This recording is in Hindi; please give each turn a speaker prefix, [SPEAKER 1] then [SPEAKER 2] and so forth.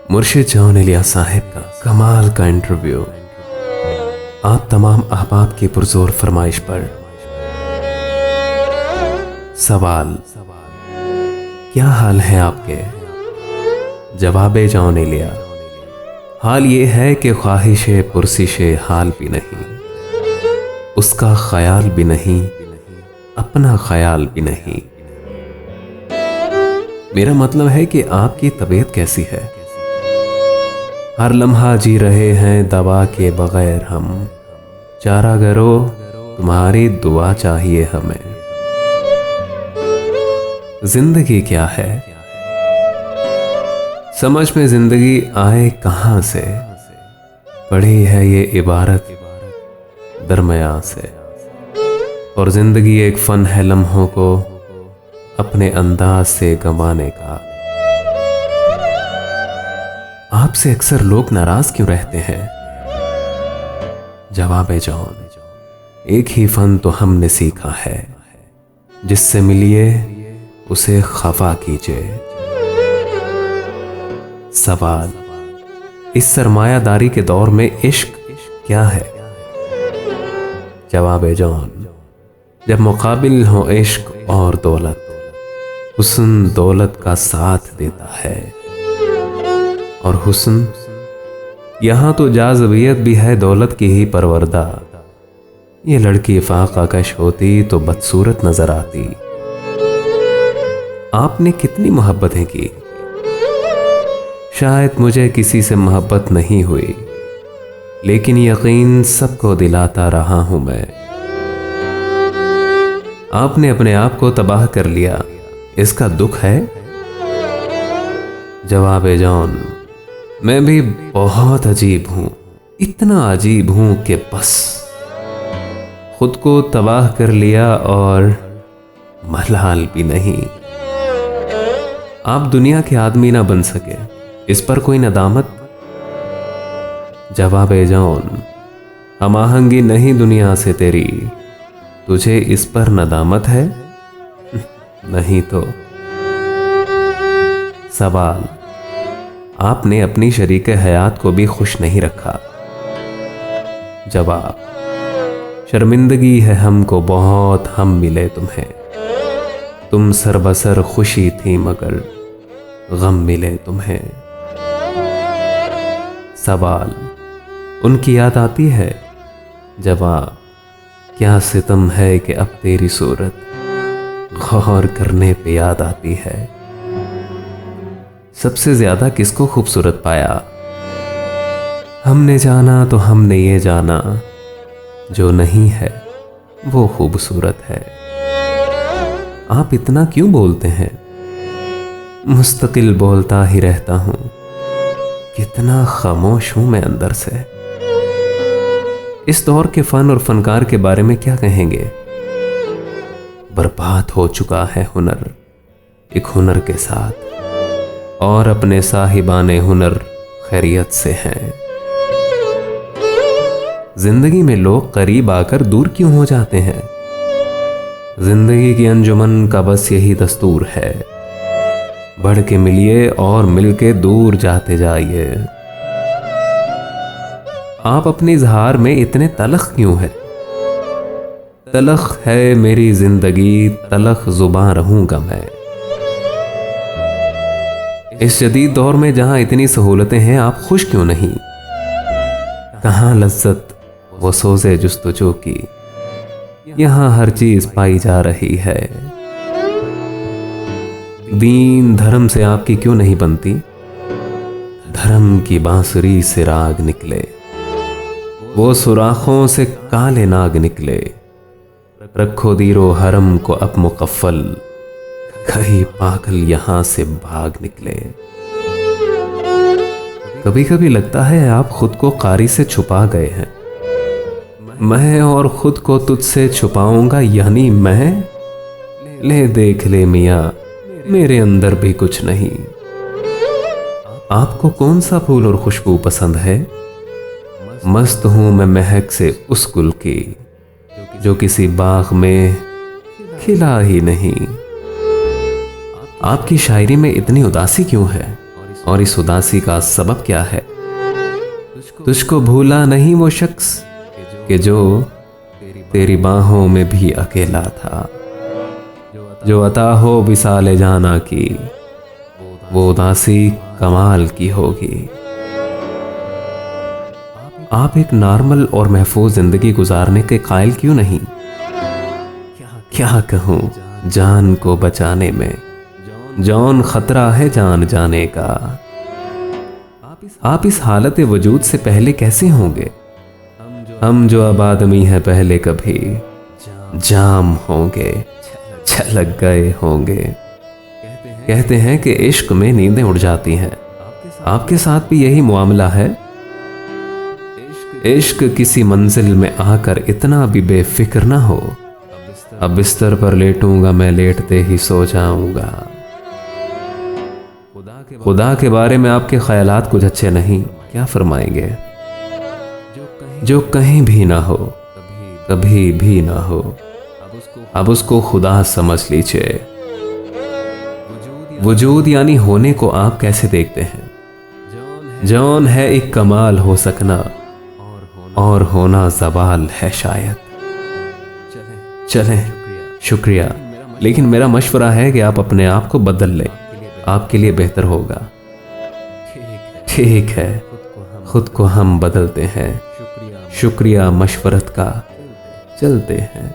[SPEAKER 1] मुर्शिद जॉन इलियास साहिब का कमाल का इंटरव्यू। आप तमाम अहबाब की पुरजोर फरमाइश पर सवाल, क्या हाल है आपके? जवाब जॉन इलिया, हाल ये है कि ख्वाहिशे पुरसिशे हाल भी नहीं, उसका ख्याल भी नहीं, अपना ख्याल भी नहीं। मेरा मतलब है कि आपकी तबीयत कैसी है? हर लम्हा जी रहे हैं दवा के बगैर हम, चारागरो तुम्हारी दुआ चाहिए हमें। जिंदगी क्या है? समझ में जिंदगी आए कहां से, पढ़ी है ये इबारत दरमियां से। और जिंदगी एक फन है लम्हों को अपने अंदाज से गंवाने का। आपसे अक्सर लोग नाराज क्यों रहते हैं? जवाब जॉन, एक ही फन तो हमने सीखा है, जिससे मिलिए उसे खफा कीजिए। सवाल, इस सरमायादारी के दौर में इश्क क्या है? जवाब जॉन, जब मुकाबिल हो इश्क और दौलत, हुस्न दौलत का साथ देता है। और हुस्न, यहां तो जाज़बियत भी है दौलत की ही परवरदा। ये लड़की फाका कश होती तो बदसूरत नजर आती। आपने कितनी मोहब्बतें की? शायद मुझे किसी से मोहब्बत नहीं हुई, लेकिन यकीन सबको दिलाता रहा हूं मैं। आपने अपने आप को तबाह कर लिया, इसका दुख है? जवाब जॉन, मैं भी बहुत अजीब हूं, इतना अजीब हूं कि बस खुद को तबाह कर लिया और मलाल भी नहीं। आप दुनिया के आदमी ना बन सके, इस पर कोई नदामत? जवाब जॉन, हम आहंगी नहीं दुनिया से तेरी, तुझे इस पर नदामत है? नहीं तो। सवाल, आपने अपनी शरीके हयात को भी खुश नहीं रखा। जवाब, शर्मिंदगी है हमको बहुत, हम मिले तुम्हें, तुम सरबसर खुशी थी मगर गम मिले तुम्हें। सवाल, उनकी याद आती है? जवाब, क्या सितम है कि अब तेरी सूरत गौर करने पे याद आती है। सबसे ज्यादा किसको खूबसूरत पाया? हमने जाना तो हमने ये जाना, जो नहीं है वो खूबसूरत है। आप इतना क्यों बोलते हैं? मुस्तकिल बोलता ही रहता हूं, कितना खामोश हूं मैं अंदर से। इस दौर के फन और फनकार के बारे में क्या कहेंगे? बर्बाद हो चुका है हुनर एक हुनर के साथ, और अपने साहिबाने हुनर खैरियत से हैं। जिंदगी में लोग करीब आकर दूर क्यों हो जाते हैं? जिंदगी की अंजुमन का बस यही दस्तूर है, बढ़ के मिलिए और मिलके दूर जाते जाइए। आप अपने इजहार में इतने तलख क्यों है? तलख है मेरी जिंदगी, तलख जुबान रहूंगा मैं। इस जदीद दौर में जहां इतनी सहूलतें हैं, आप खुश क्यों नहीं? कहां लज्जत वो सोज़े जुस्तजू की, यहां हर चीज पाई जा रही है। दीन धर्म से आपकी क्यों नहीं बनती? धर्म की बांसुरी से राग निकले, वो सुराखों से काले नाग निकले। रखो दीरो हरम को अब मुकफ्फल, कहीं पागल यहां से भाग निकले। कभी कभी लगता है आप खुद को कारी से छुपा गए हैं। मैं और खुद को तुझसे छुपाऊंगा, यानी मैं? ले देख ले मियां, मेरे अंदर भी कुछ नहीं। आपको कौन सा फूल और खुशबू पसंद है? मस्त हूं मैं महक से उस गुल की, जो किसी बाग में खिला ही नहीं। आपकी शायरी में इतनी उदासी क्यों है? और इस उदासी का सबब क्या है? तुझको भूला नहीं वो शख्स कि जो तेरी बाहों में भी अकेला था। जो अता हो विसाले जाना की, वो उदासी कमाल की होगी। आप एक नॉर्मल और महफूज जिंदगी गुजारने के कायल क्यों नहीं? क्या कहूं जान को बचाने में जौन खतरा है जान जाने का। आप इस हालत वजूद से पहले कैसे होंगे? हम जो अब आदमी हैं पहले कभी जाम होंगे, छलक गए होंगे। कहते हैं कि इश्क में नींदें उड़ जाती हैं। आपके साथ भी यही मामला है? इश्क किसी मंजिल में आकर इतना भी बेफिक्र ना हो। अब बिस्तर पर लेटूंगा मैं, लेटते ही सो जाऊंगा। खुदा के बारे में आपके ख्यालात कुछ अच्छे नहीं, क्या फरमाएंगे? जो कहीं भी ना हो, कभी भी ना हो, अब उसको खुदा समझ लीजिए। वजूद यानी होने को आप कैसे देखते हैं? जौन है एक कमाल हो सकना और होना ज़वाल है शायद। चलें, शुक्रिया, लेकिन मेरा मशवरा है कि आप अपने आप को बदल लें, आपके लिए बेहतर होगा। ठीक है, खुद को हम बदलते हैं। शुक्रिया मशवरत का। चलते हैं।